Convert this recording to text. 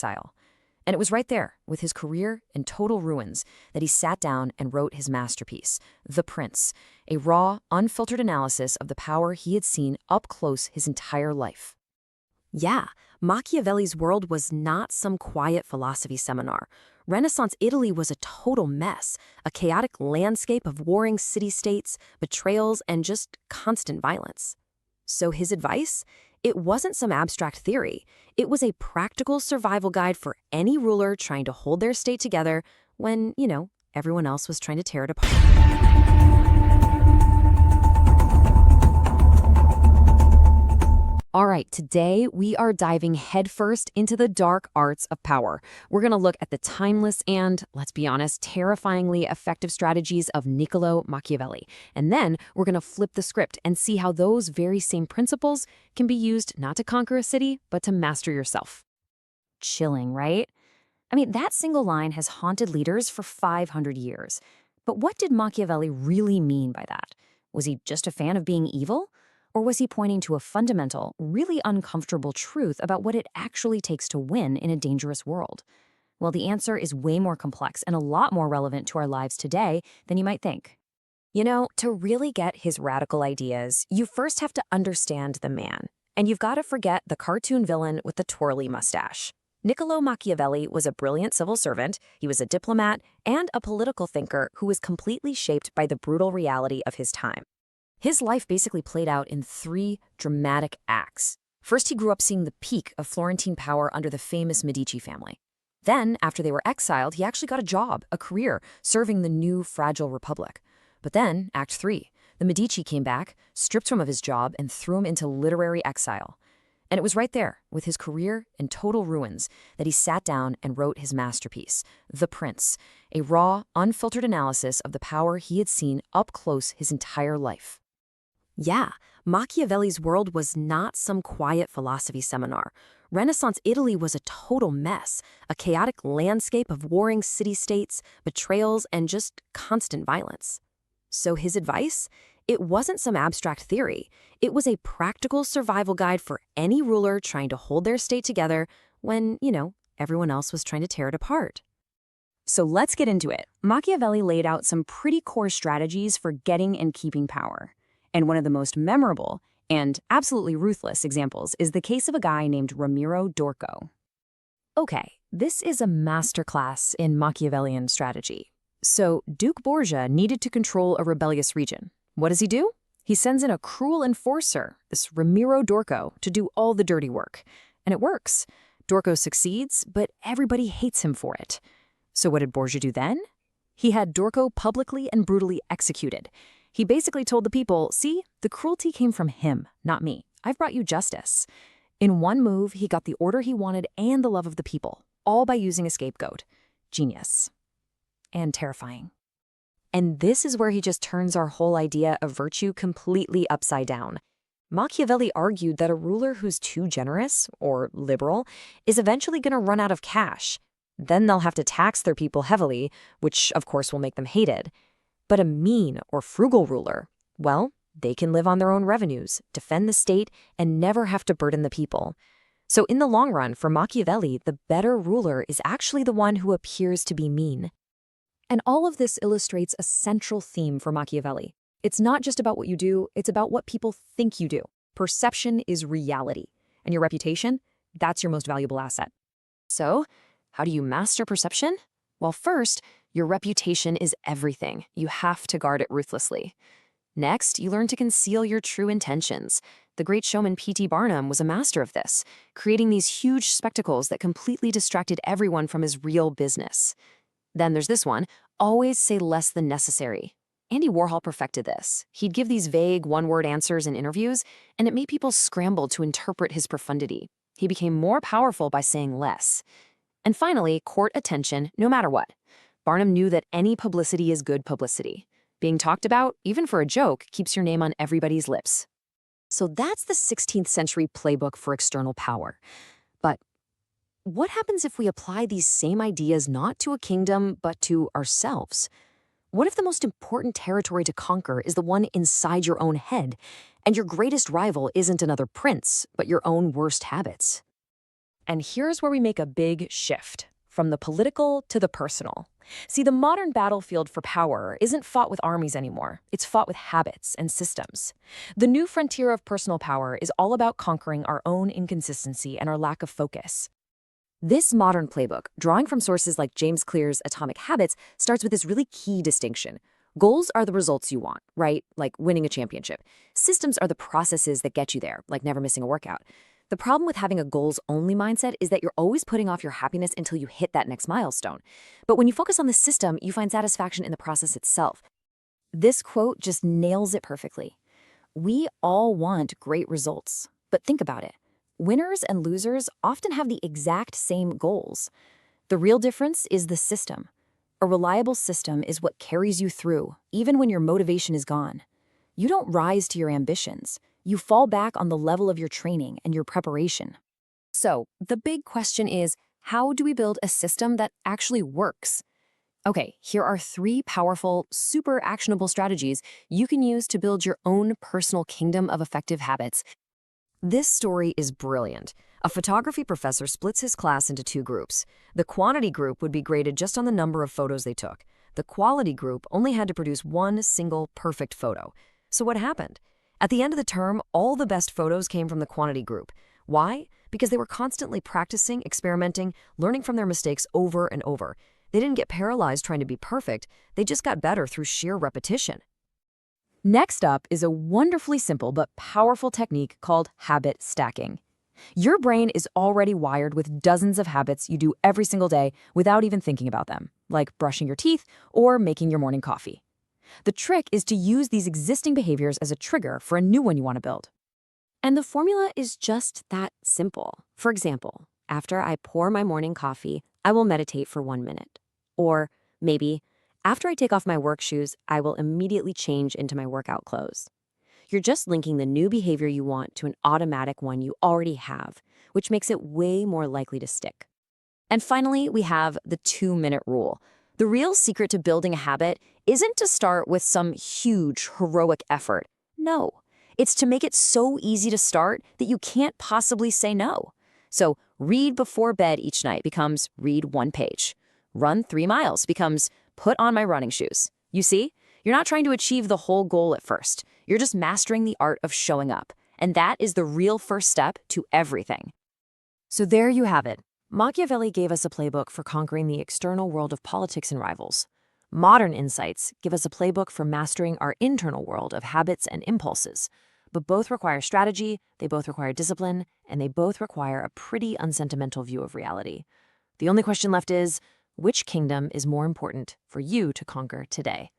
exile. And it was right there, with his career in total ruins, that he sat down and wrote his masterpiece, The Prince, a raw, unfiltered analysis of the power he had seen up close his entire life. Yeah, Machiavelli's world was not some quiet philosophy seminar. Renaissance Italy was a total mess, a chaotic landscape of warring city-states, betrayals, and just constant violence. So his advice? It wasn't some abstract theory. It was a practical survival guide for any ruler trying to hold their state together when, everyone else was trying to tear it apart. All right, today we are diving headfirst into the dark arts of power. We're going to look at the timeless and, let's be honest, terrifyingly effective strategies of Niccolo Machiavelli. And then we're going to flip the script and see how those very same principles can be used not to conquer a city, but to master yourself. Chilling, right? I mean, that single line has haunted leaders for 500 years. But what did Machiavelli really mean by that? Was he just a fan of being evil? Or was he pointing to a fundamental, really uncomfortable truth about what it actually takes to win in a dangerous world? Well, the answer is way more complex and a lot more relevant to our lives today than you might think. To really get his radical ideas, you first have to understand the man. And you've got to forget the cartoon villain with the twirly mustache. Niccolo Machiavelli was a brilliant civil servant, he was a diplomat, and a political thinker who was completely shaped by the brutal reality of his time. His life basically played out in 3 dramatic acts. First, he grew up seeing the peak of Florentine power under the famous Medici family. Then, after they were exiled, he actually got a job, a career, serving the new fragile republic. But then, Act 3, the Medici came back, stripped him of his job, and threw him into literary exile. And it was right there, with his career in total ruins, that he sat down and wrote his masterpiece, The Prince, a raw, unfiltered analysis of the power he had seen up close his entire life. Yeah, Machiavelli's world was not some quiet philosophy seminar. Renaissance Italy was a total mess, a chaotic landscape of warring city-states, betrayals, and just constant violence. So his advice? It wasn't some abstract theory. It was a practical survival guide for any ruler trying to hold their state together when, everyone else was trying to tear it apart. So let's get into it. Machiavelli laid out some pretty core strategies for getting and keeping power. And one of the most memorable and absolutely ruthless examples is the case of a guy named Ramiro d'Orco. Okay, this is a masterclass in Machiavellian strategy. So Duke Borgia needed to control a rebellious region. What does he do? He sends in a cruel enforcer, this Ramiro d'Orco, to do all the dirty work. And it works. D'Orco succeeds, but everybody hates him for it. So what did Borgia do then? He had d'Orco publicly and brutally executed. He basically told the people, see, the cruelty came from him, not me. I've brought you justice. In one move, he got the order he wanted and the love of the people, all by using a scapegoat. Genius. And terrifying. And this is where he just turns our whole idea of virtue completely upside down. Machiavelli argued that a ruler who's too generous, or liberal, is eventually going to run out of cash. Then they'll have to tax their people heavily, which of course will make them hated. But a mean or frugal ruler, well, they can live on their own revenues, defend the state, and never have to burden the people. So in the long run, for Machiavelli, the better ruler is actually the one who appears to be mean. And all of this illustrates a central theme for Machiavelli. It's not just about what you do, it's about what people think you do. Perception is reality. And your reputation, that's your most valuable asset. So, how do you master perception? Well, first, your reputation is everything. You have to guard it ruthlessly. Next, you learn to conceal your true intentions. The great showman P.T. Barnum was a master of this, creating these huge spectacles that completely distracted everyone from his real business. Then there's this one, always say less than necessary. Andy Warhol perfected this. He'd give these vague one-word answers in interviews, and it made people scramble to interpret his profundity. He became more powerful by saying less. And finally, court attention no matter what. Barnum knew that any publicity is good publicity. Being talked about, even for a joke, keeps your name on everybody's lips. So that's the 16th century playbook for external power. But what happens if we apply these same ideas not to a kingdom, but to ourselves? What if the most important territory to conquer is the one inside your own head, and your greatest rival isn't another prince, but your own worst habits? And here's where we make a big shift, from the political to the personal. See, the modern battlefield for power isn't fought with armies anymore. It's fought with habits and systems. The new frontier of personal power is all about conquering our own inconsistency and our lack of focus. This modern playbook, drawing from sources like James Clear's Atomic Habits, starts with this really key distinction. Goals are the results you want, right? Like winning a championship. Systems are the processes that get you there, like never missing a workout. The problem with having a goals-only mindset is that you're always putting off your happiness until you hit that next milestone. But when you focus on the system, you find satisfaction in the process itself. This quote just nails it perfectly. We all want great results, but think about it. Winners and losers often have the exact same goals. The real difference is the system. A reliable system is what carries you through, even when your motivation is gone. You don't rise to your ambitions. You fall back on the level of your training and your preparation. So, the big question is, how do we build a system that actually works? Okay, here are 3 powerful, super actionable strategies you can use to build your own personal kingdom of effective habits. This story is brilliant. A photography professor splits his class into 2 groups. The quantity group would be graded just on the number of photos they took. The quality group only had to produce one single perfect photo. So what happened? At the end of the term, all the best photos came from the quantity group. Why? Because they were constantly practicing, experimenting, learning from their mistakes over and over. They didn't get paralyzed trying to be perfect. They just got better through sheer repetition. Next up is a wonderfully simple but powerful technique called habit stacking. Your brain is already wired with dozens of habits you do every single day without even thinking about them, like brushing your teeth or making your morning coffee. The trick is to use these existing behaviors as a trigger for a new one you want to build. And the formula is just that simple. For example, after I pour my morning coffee, I will meditate for 1 minute. Or maybe, after I take off my work shoes, I will immediately change into my workout clothes. You're just linking the new behavior you want to an automatic one you already have, which makes it way more likely to stick. And finally, we have the 2-minute rule. The real secret to building a habit isn't to start with some huge, heroic effort. No, it's to make it so easy to start that you can't possibly say no. So read before bed each night becomes read 1 page. Run 3 miles becomes put on my running shoes. You see, you're not trying to achieve the whole goal at first. You're just mastering the art of showing up. And that is the real first step to everything. So there you have it. Machiavelli gave us a playbook for conquering the external world of politics and rivals. Modern insights give us a playbook for mastering our internal world of habits and impulses. But both require strategy, they both require discipline, and they both require a pretty unsentimental view of reality. The only question left is, which kingdom is more important for you to conquer today?